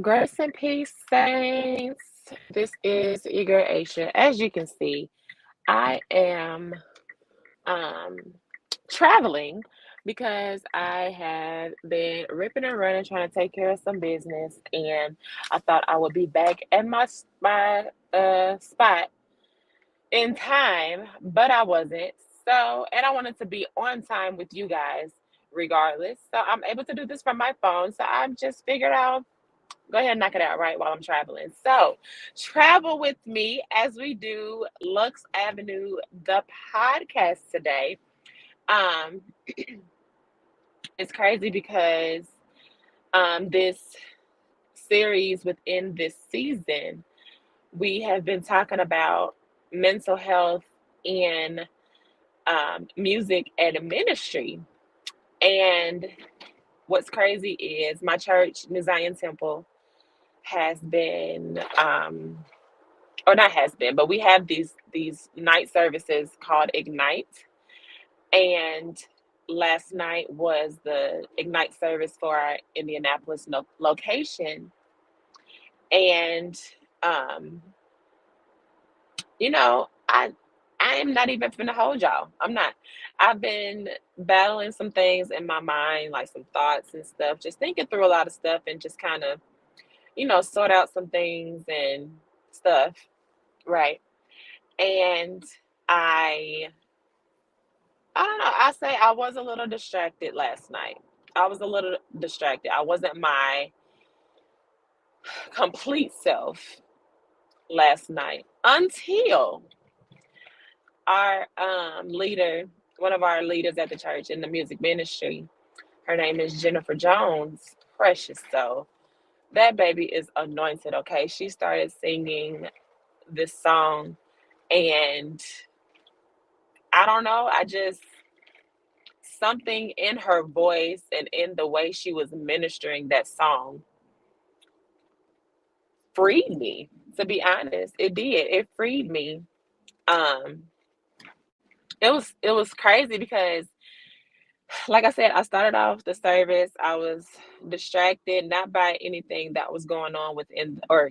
Grace and peace, saints. This is your girl Aisha. As you can see, I am um traveling because I have been ripping and running trying to take care of some business, and I thought I would be back at my spot in time, but I wasn't. So, and I wanted to be on time with you guys regardless. So I'm able to do this from my phone. So I've just figured out go ahead and knock it out right while I'm traveling. So, travel with me as we do Luxe Avenue, the podcast today. Um, it's crazy because this series within this season, we have been talking about mental health and music and ministry. And what's crazy is my church, New Zion Temple, has been or not has been, but we have these night services called Ignite. And last night was the Ignite service for our Indianapolis location. And um, you know, I am not even finna hold y'all. I'm not. I've been battling some things in my mind, like some thoughts and stuff, just thinking through a lot of stuff and just kind of, sort out some things and stuff, right? And I I don't know. I say I was a little distracted last night. I was a little distracted. I wasn't my complete self last night until our leader, one of our leaders at the church in the music ministry, her name is Jennifer Jones, precious soul. That baby is anointed, okay? She started singing this song, and I don't know, I just something in her voice and in the way she was ministering that song freed me. To be honest, it did. It freed me. Um, it was crazy because, like I said, I started off the service. I was distracted, not by anything that was going on within or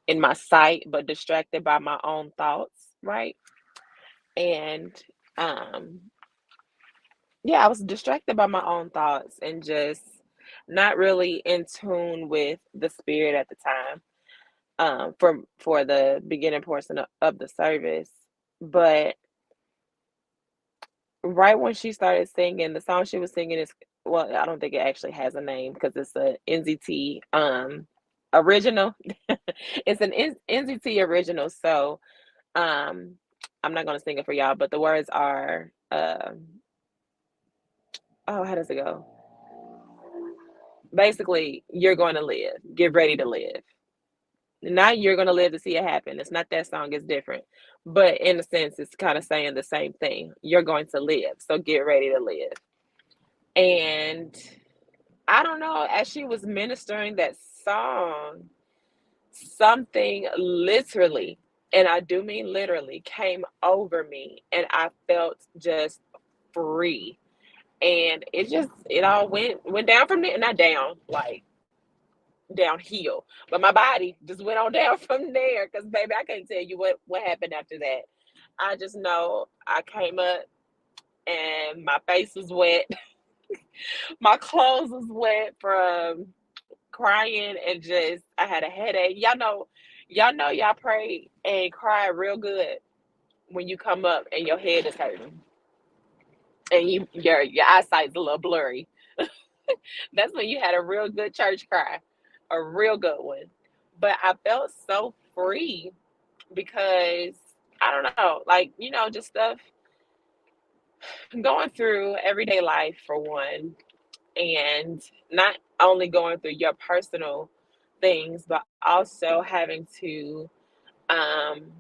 in my sight, but distracted by my own thoughts, right? And um, yeah, I was distracted by my own thoughts and just not really in tune with the spirit at the time. For the beginning portion of the service, but right when she started singing, the song she was singing is, well, I don't think it actually has a name because it's a NZT original. It's an NZT original, so um I'm not gonna sing it for y'all, but the words are oh, how does it go? Basically, you're going to live. Get ready to live. Not you're gonna live to see it happen. It's not that song, it's different. But in a sense, it's kind of saying the same thing. You're going to live, so get ready to live. And I don't know, as she was ministering that song, something literally, and I do mean literally, came over me, and I felt just free. And it all went down from there, not down, like downhill, but my body just went on down from there. Because baby, I can't tell you what happened after that. I just know I came up and my face was wet, my clothes was wet from crying, and just I had a headache. Y'all pray and cry real good when you come up and your head is hurting and your eyesight's a little blurry. That's when you had a real good church cry, a real good one. But I felt so free because I don't know, like, just stuff going through everyday life for one, and not only going through your personal things, but also having to um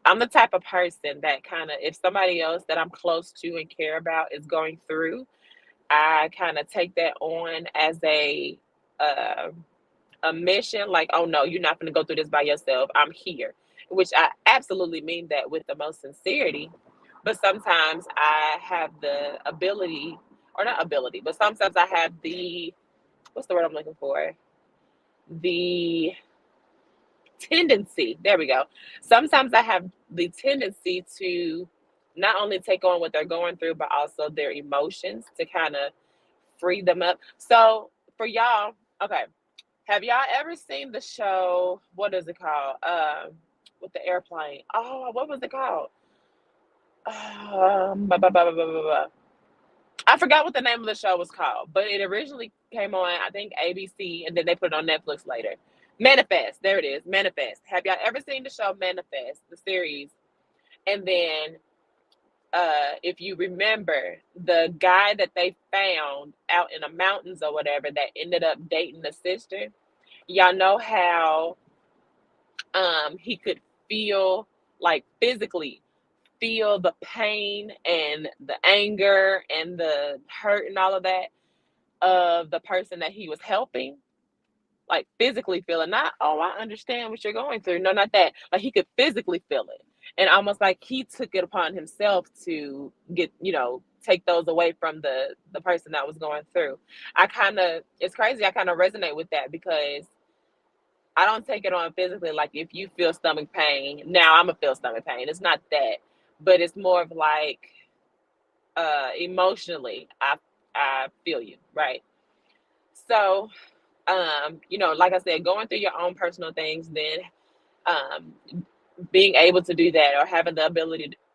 I'm the type of person that kind of, if somebody else that I'm close to and care about is going through, I kind of take that on as uh, a mission. Like, oh no, you're not going to go through this by yourself. I'm here, which I absolutely mean that with the most sincerity. But sometimes I have the ability, or not ability, but sometimes I have the, what's the word I'm looking for? The tendency. There we go. Sometimes I have the tendency to not only take on what they're going through, but also their emotions to kind of free them up. So for y'all, okay, have y'all ever seen the show? What is it called? With the airplane. Oh, what was it called? Blah, blah, blah, blah, blah, blah. I forgot what the name of the show was called, but it originally came on, I think, ABC, and then they put it on Netflix later. Manifest. There it is. Manifest. Have y'all ever seen the show Manifest, the series? And then, if you remember, the guy that they found out in the mountains or whatever that ended up dating the sister, y'all know how he could feel, like, physically feel the pain and the anger and the hurt and all of that of the person that he was helping, like physically feel it. Not, oh, I understand what you're going through. No, not that. Like he could physically feel it. And almost like he took it upon himself to get, take those away from the person that was going through. It's crazy. I kind of resonate with that because I don't take it on physically. Like if you feel stomach pain, now I'm gonna feel stomach pain. It's not that, but it's more of like emotionally, I feel you, right? So like I said, going through your own personal things, then um, being able to do that or having the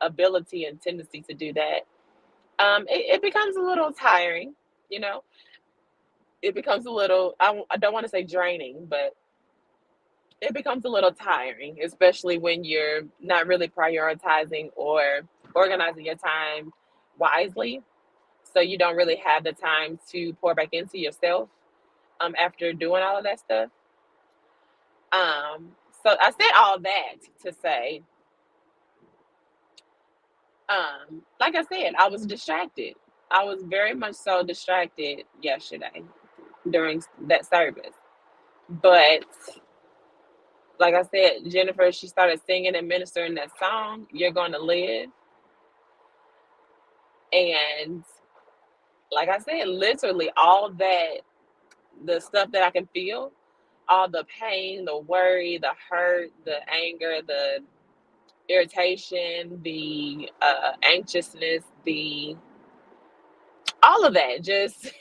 ability and tendency to do that, it becomes a little tiring. You know, it becomes a little. I don't want to say draining, but it becomes a little tiring, especially when you're not really prioritizing or organizing your time wisely. So you don't really have the time to pour back into yourself after doing all of that stuff. Um, so I said all that to say, like I said, I was distracted. I was very much so distracted yesterday during that service. But like I said, Jennifer, she started singing and ministering that song, You're Gonna Live. And like I said, literally all that, the stuff that I can feel, all the pain, the worry, the hurt, the anger, the irritation, the anxiousness, the all of that, just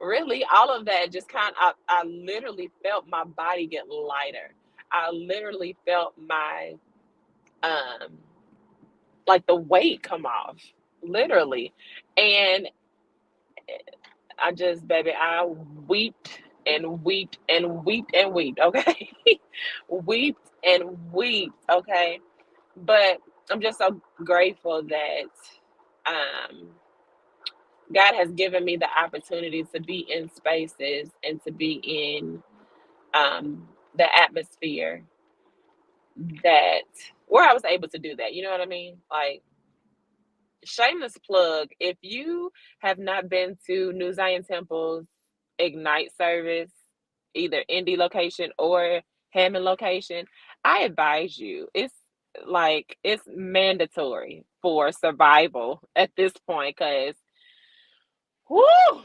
really all of that, just I literally felt my body get lighter. I literally felt my um like the weight come off, literally. And I just, baby, I weeped and weeped and weeped and weeped, okay? Weeped and weeped, okay? But I'm just so grateful that um, God has given me the opportunity to be in spaces and to be in the atmosphere that where I was able to do that. You know what I mean? Like, shameless plug, if you have not been to New Zion Temple's Ignite service, either Indy location or Hammond location, I advise you. It's mandatory for survival at this point because whoo,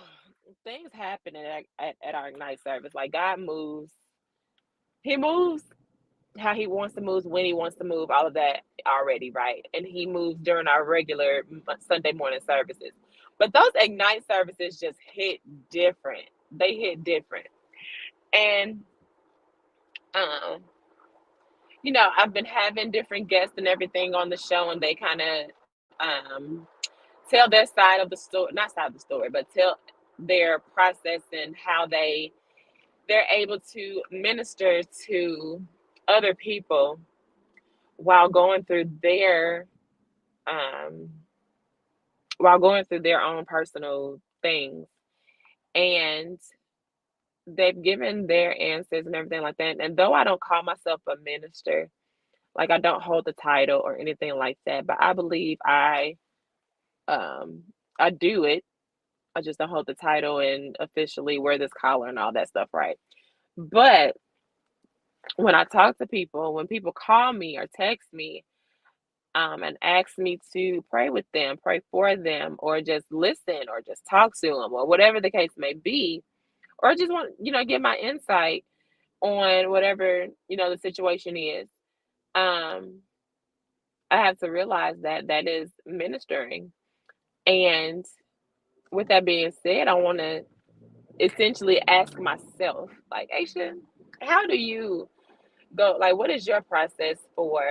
things happen at our Ignite service. Like God moves, He moves how He wants to move, when He wants to move, all of that already, right? And He moves during our regular Sunday morning services. But those Ignite services just hit different. They hit different. And um, I've been having different guests and everything on the show, and they kind of tell their side of the story, not side of the story, but tell their process and how they're able to minister to other people while going through their um, own personal things. And they've given their answers and everything like that. And though I don't call myself a minister, like I don't hold the title or anything like that, but I believe um I do it. I just don't hold the title and officially wear this collar and all that stuff, right? But when I talk to people, when people call me or text me, and ask me to pray with them, pray for them, or just listen, or just talk to them, or whatever the case may be, or just want, get my insight on whatever, the situation is. Um, I have to realize that that is ministering. And with that being said, I want to essentially ask myself, like, Aisha, how do you go? Like, what is your process for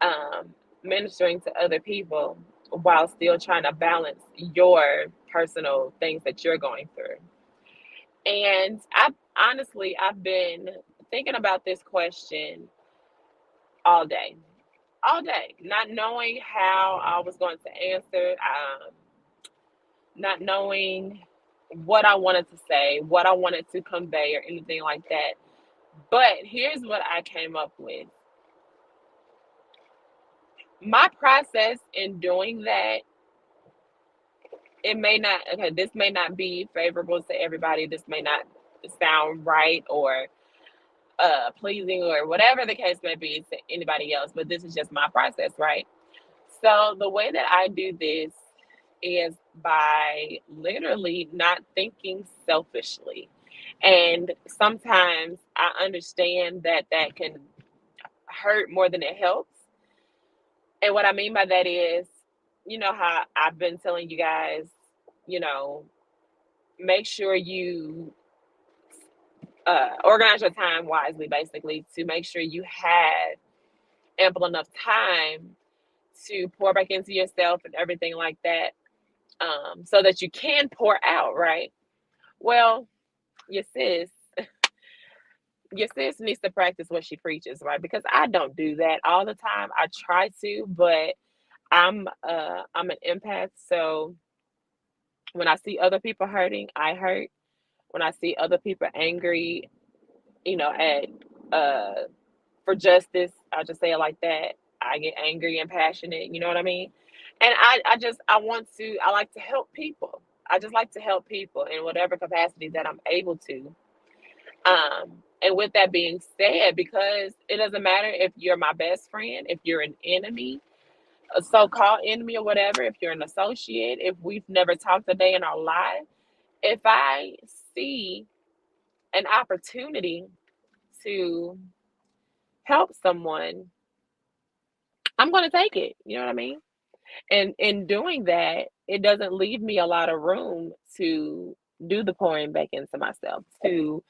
um, ministering to other people while still trying to balance your personal things that you're going through? And I've been thinking about this question all day, not knowing how I was going to answer, not knowing what I wanted to say, what I wanted to convey, or anything like that. But here's what I came up with. My process in doing that, this may not be favorable to everybody. This may not sound right or pleasing or whatever the case may be to anybody else, but this is just my process, right? So the way that I do this is by literally not thinking selfishly. And sometimes I understand that that can hurt more than it helps. And what I mean by that is, how I've been telling you guys, you know, make sure you organize your time wisely, basically, to make sure you have ample enough time to pour back into yourself and everything like that, so that you can pour out, right? Well, your sis, your sis needs to practice what she preaches, right? Because I don't do that all the time. I try to, but I'm an empath, so when I see other people hurting, I hurt. When I see other people angry, at uh for justice, I'll just say it like that. I get angry and passionate, you know what I mean? And I like to help people. I just like to help people in whatever capacity that I'm able to. And with that being said, because it doesn't matter if you're my best friend, if you're an enemy, a so-called enemy or whatever, if you're an associate, if we've never talked a day in our life, if I see an opportunity to help someone, I'm going to take it. You know what I mean? And in doing that, it doesn't leave me a lot of room to do the pouring back into myself, to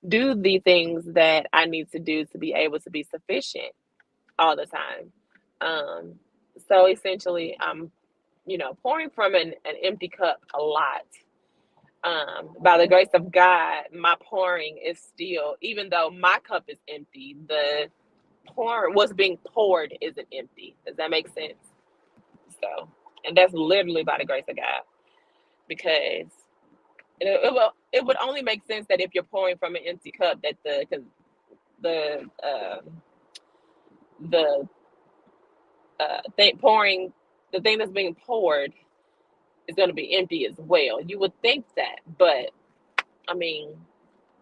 do the things that I need to do to be able to be sufficient all the time. Um, so essentially, I'm, pouring from an empty cup a lot. By the grace of God, my pouring is still, even though my cup is empty, what's being poured isn't empty. Does that make sense? So, and that's literally by the grace of God, because it would only make sense that if you're pouring from an empty cup, that the the thing pouring, the thing that's being poured is going to be empty as well. You would think that, but I mean,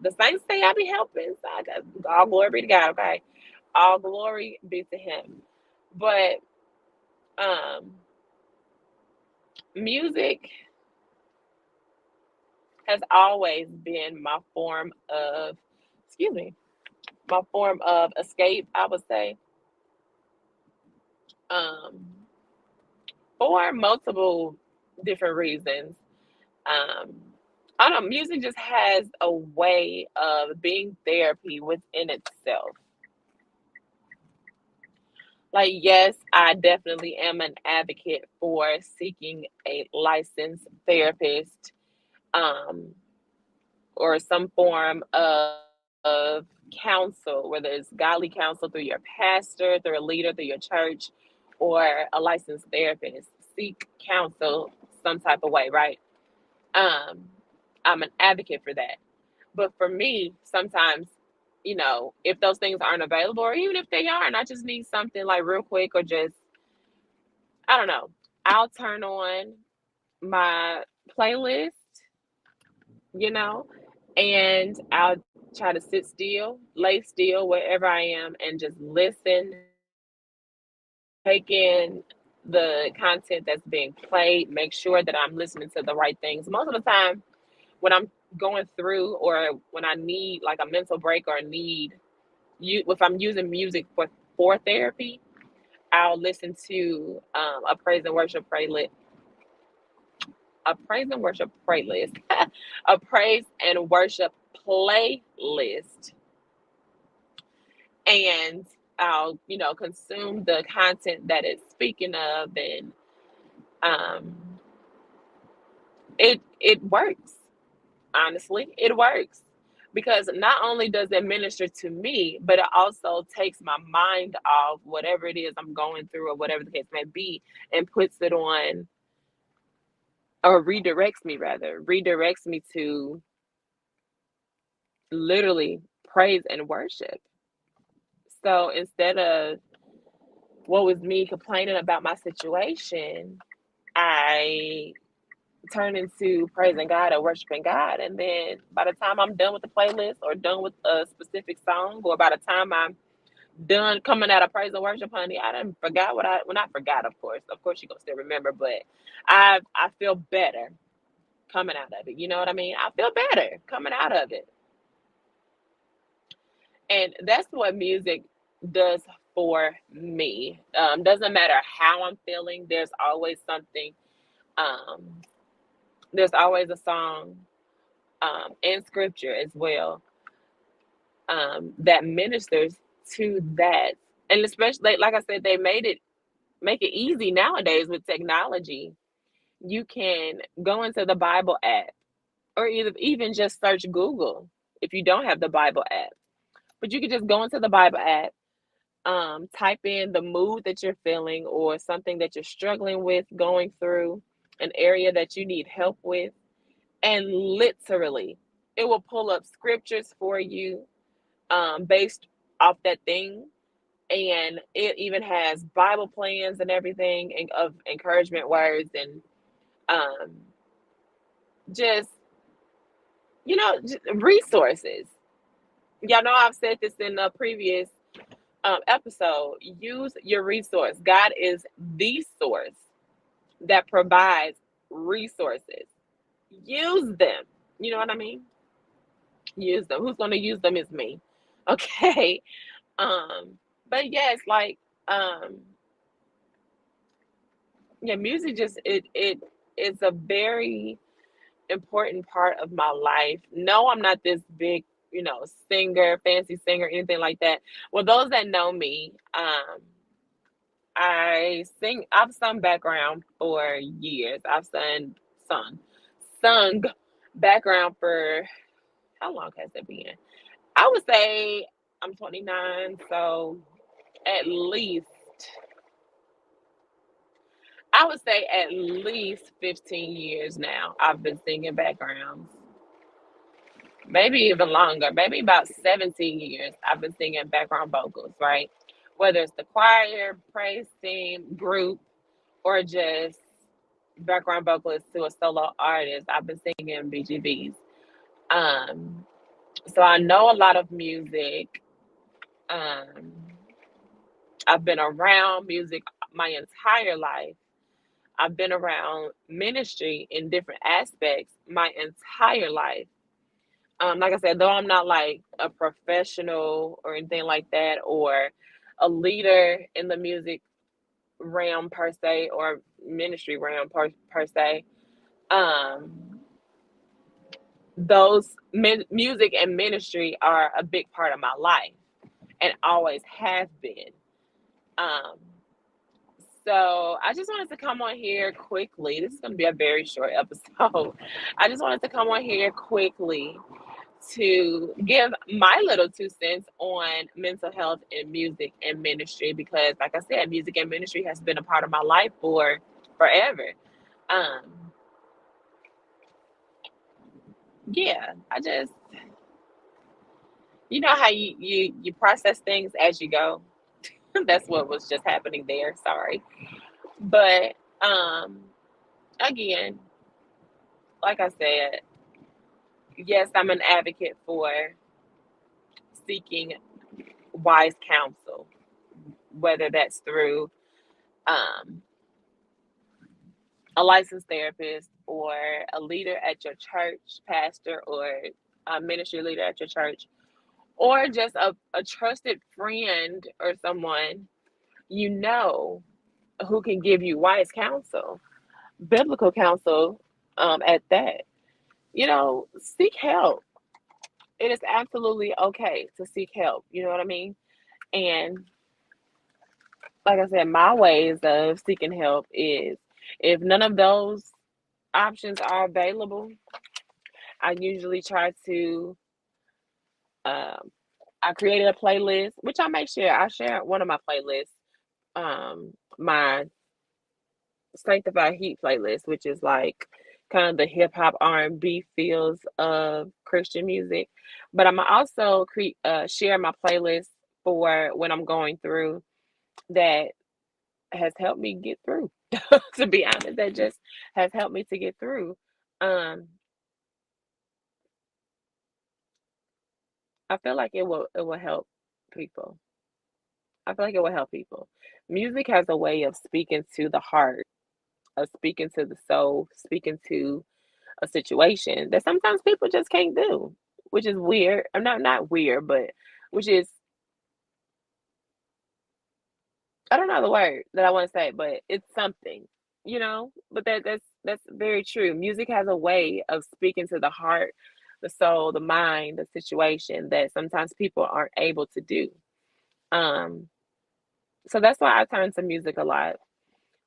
the saints say I be helping. So I got all glory be to God. Okay, all glory be to Him. But um, music has always been excuse me, my form of escape, I would say, um, for multiple different reasons. Um, I don't know, music just has a way of being therapy within itself. Like, yes, I definitely am an advocate for seeking a licensed therapist, um, or some form of counsel, whether it's godly counsel through your pastor, through a leader, through your church, or a licensed therapist. Seek counsel some type of way, right? Um, I'm an advocate for that. But for me, sometimes, if those things aren't available, or even if they are, and I just need something like real quick, or just, I don't know, I'll turn on my playlist, you know, and I'll try to sit still, lay still wherever I am, and just listen, take in the content that's being played, make sure that I'm listening to the right things. Most of the time, when I'm going through, or when I need like a mental break, or need if I'm using music for therapy, I'll listen to a praise and worship playlist, a praise and worship playlist, a praise and worship playlist, and I'll, consume the content that it's speaking of, and um, it works. Honestly, it works, because not only does it minister to me, but it also takes my mind off whatever it is I'm going through, or whatever the case may be, and puts it on, or redirects me to literally praise and worship. So instead of what was me complaining about my situation, I turn into praising God or worshiping God. And then by the time I'm done with the playlist, or done with a specific song, or by the time I'm done coming out of praise and worship, honey, I done forgot when I forgot, of course. Of course you're gonna still remember, but I feel better coming out of it. You know what I mean? I feel better coming out of it. And that's what music does for me. Doesn't matter how I'm feeling, um, there's always a song, and scripture as well, that ministers to that. And especially, like I said, they make it easy nowadays with technology. You can go into the Bible app, or even just search Google if you don't have the Bible app. But you can just go into the Bible app, type in the mood that you're feeling, or something that you're struggling with, going through an area that you need help with, and literally it will pull up scriptures for you, based off that thing. And it even has Bible plans and everything, and of encouragement words, and um, just, resources. Y'all know I've said this in a previous episode. Use your resource. God is the source that provides resources. Use them. You know what I mean? use them. Who's going to use them is me. Okay. Um, but yes, like, um, yeah, music just it is a very important part of my life. No, I'm not this big, singer, fancy singer, anything like that. Well, those that know me, I sing. I've sung background for years. I've sung background for how long has it been? I would say I'm 29, so at least I would say at least 15 years now. I've been singing backgrounds. Maybe even longer, maybe about 17 years. I've been singing background vocals, right? Whether it's the choir, praise team, group, or just background vocalist to a solo artist, I've been singing BGVs. Um, so I know a lot of music. Um, I've been around music my entire life. I've been around ministry in different aspects my entire life. Like I said, though I'm not like a professional or anything like that, or a leader in the music realm per se, or ministry realm per se, um, those music and ministry are a big part of my life and always have been. Um, so I just wanted to come on here quickly. This is going to be a very short episode. I just wanted to come on here quickly to give my little 2 cents on mental health and music and ministry, because like I said, music and ministry has been a part of my life for forever. Um, yeah, I just, how you process things as you go. That's what was just happening there. Sorry. But again, like I said, yes, I'm an advocate for seeking wise counsel, whether that's through um, a licensed therapist or a leader at your church, pastor, or a ministry leader at your church, or just a trusted friend or someone you know who can give you wise counsel, biblical counsel at that. Seek help. It is absolutely okay to seek help. You know what I mean? And like I said, my ways of seeking help is, if none of those options are available, I usually try to, um, I created a playlist, which I may share. I share one of my playlists, my Sanctified Heat playlist, which is like kind of the hip hop R&B feels of Christian music. But I'm also share my playlist for when I'm going through, that has helped me get through. To be honest, that just has helped me to get through. Um, I feel like it will help people. I feel like it will help people. Music has a way of speaking to the heart, of speaking to the soul, speaking to a situation that sometimes people just can't do, which is weird. I'm not weird, but which is, I don't know the word that I want to say, but it's something, But that's very true. Music has a way of speaking to the heart, the soul, the mind, the situation that sometimes people aren't able to do. Um, so that's why I turn to music a lot.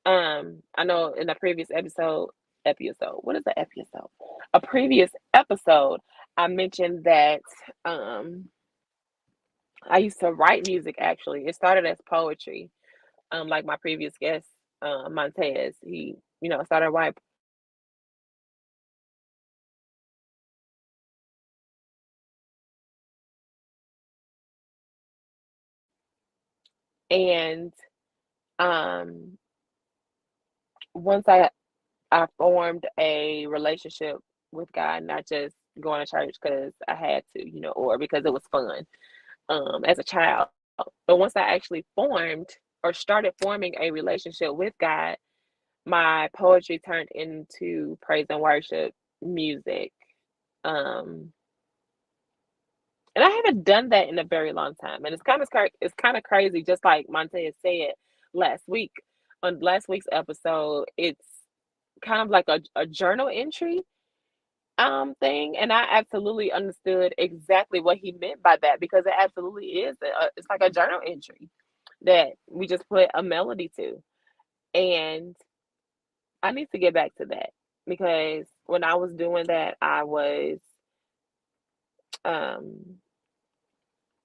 I know in a previous what is the episode? A previous episode, I mentioned that I used to write music. Actually, it started as poetry. Like my previous guest, Montez, he, started writing, and um, once I formed a relationship with God, not just going to church because I had to, or because it was fun, as a child. But once I actually formed or started forming a relationship with God, my poetry turned into praise and worship music. Um, And I haven't done that in a very long time. And it's kind of crazy, just like Montez said last week on last week's episode. It's kind of like a journal entry thing, and I absolutely understood exactly what he meant by that because it absolutely is. It's like a journal entry that we just put a melody to, and I need to get back to that because when I was doing that, I was um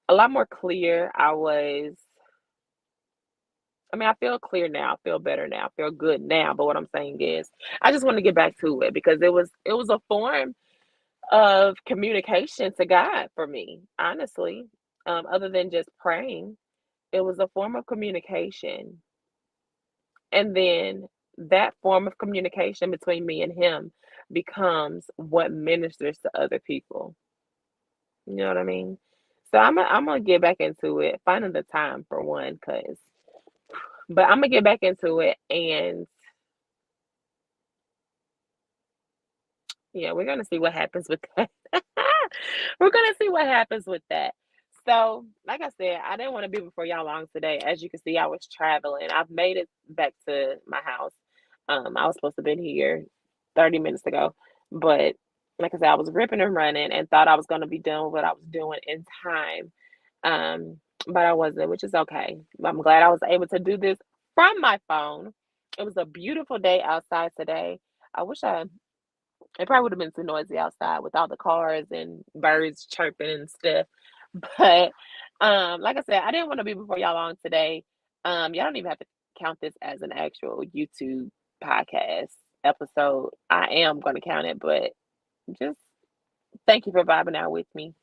a lot more clear. I mean, I feel clear now, I feel better now, I feel good now, but what I'm saying is I just want to get back to it because it was a form of communication to God for me, honestly. Other than just praying, it was a form of communication. And then that form of communication between me and him becomes what ministers to other people. You know what I mean? So I'm gonna get back into it, finding the time for one, cause but I'm gonna get back into it, and yeah, we're gonna see what happens with that. We're gonna see what happens with that. So, like I said, I didn't want to be before y'all long today. As you can see, I was traveling. I've made it back to my house. I was supposed to have been here 30 minutes ago, but like I said, I was ripping and running and thought I was gonna be done with what I was doing in time. But I wasn't, which is okay. I'm glad I was able to do this from my phone. It was a beautiful day outside today. I wish I it probably would have been too noisy outside with all the cars and birds chirping and stuff. But like I said, I didn't want to be before y'all long today. Y'all don't even have to count this as an actual YouTube podcast episode. I am going to count it, but just thank you for vibing out with me.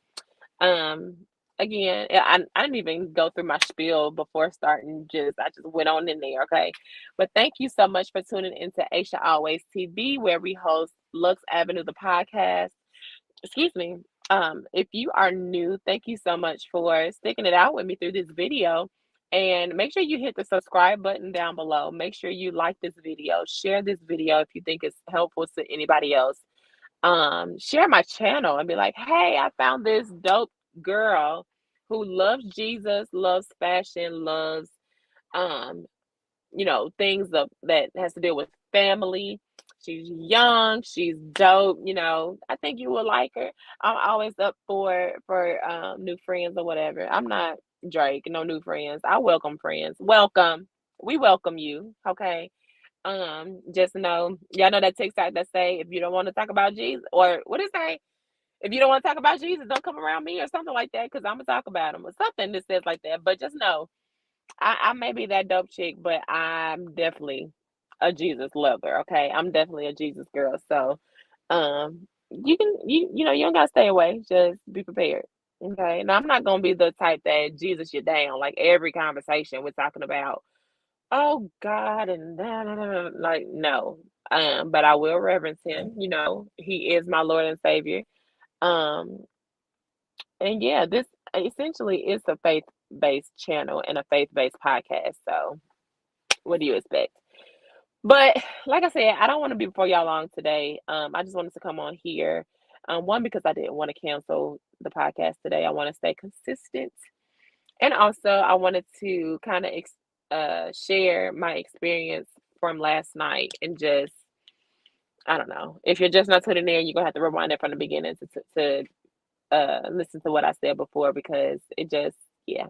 Um, Again, I didn't even go through my spiel before starting. I just went on in there, okay? But thank you so much for tuning into Aisha Always TV, where we host Luxe Avenue the podcast. Excuse me. If you are new, thank you so much for sticking it out with me through this video. And make sure you hit the subscribe button down below. Make sure you like this video, share this video if you think it's helpful to anybody else. Share my channel and be like, hey, I found this dope girl who loves Jesus, loves fashion, loves um things that has to do with family. She's young, she's dope. I think you will like her. I'm always up for new friends or whatever. I'm not Drake, no new friends. I welcome friends. Welcome. We welcome you, okay? Just know, y'all know that TikTok that say if you don't want to talk about Jesus, or what is that? If you don't want to talk about Jesus, don't come around me or something like that, because I'm gonna talk about him or something that says like that. But just know, I may be that dope chick, but I'm definitely a Jesus lover. Okay, I'm definitely a Jesus girl. So, you don't gotta stay away. Just be prepared. Okay, now I'm not gonna be the type that Jesus you down like every conversation we're talking about. Oh God, and like no. But I will reverence him. He is my Lord and Savior. Um, and yeah, this essentially is a faith-based channel and a faith-based podcast. So, what do you expect? But like I said, I don't want to be before y'all long today. I just wanted to come on here. One, because I didn't want to cancel the podcast today. I want to stay consistent, and also I wanted to kind of share my experience from last night and just I don't know. If you're just not tuning in, you're gonna have to rewind it from the beginning to listen to what I said before because it just yeah.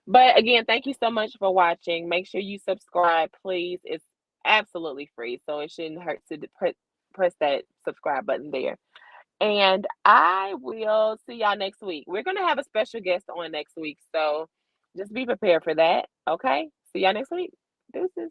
But again, thank you so much for watching. Make sure you subscribe, please. It's absolutely free, so it shouldn't hurt to press that subscribe button there. And I will see y'all next week. We're gonna have a special guest on next week, so just be prepared for that. Okay. See y'all next week. Deuces.